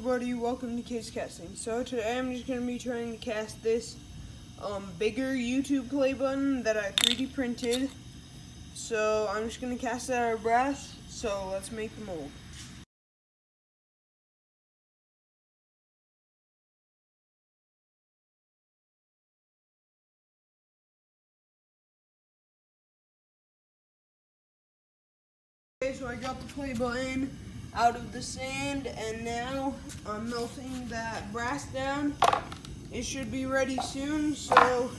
everybody, welcome to Kids Casting. So today I'm just going to be trying to cast this bigger YouTube play button that I 3D printed. So I'm just going to cast it out of brass, so let's make the mold. Okay, so I got the play button out of the sand, and now I'm melting that brass down. It should be ready soon, so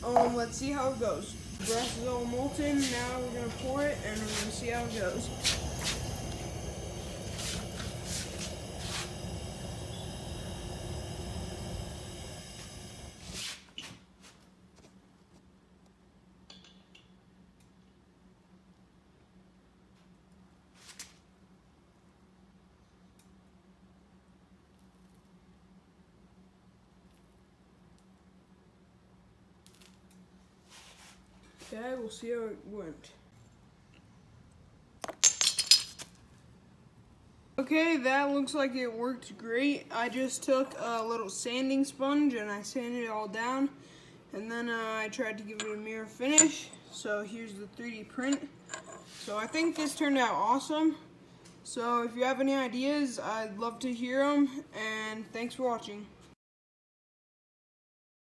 let's see how it goes. The brass is all molten. Now we're gonna pour it, and we're gonna see how it goes. Okay, we'll see how it went. Okay, that looks like it worked great. I just took a little sanding sponge and I sanded it all down, and then I tried to give it a mirror finish. So here's the 3D print. So I think this turned out awesome. So if you have any ideas, I'd love to hear them, and thanks for watching.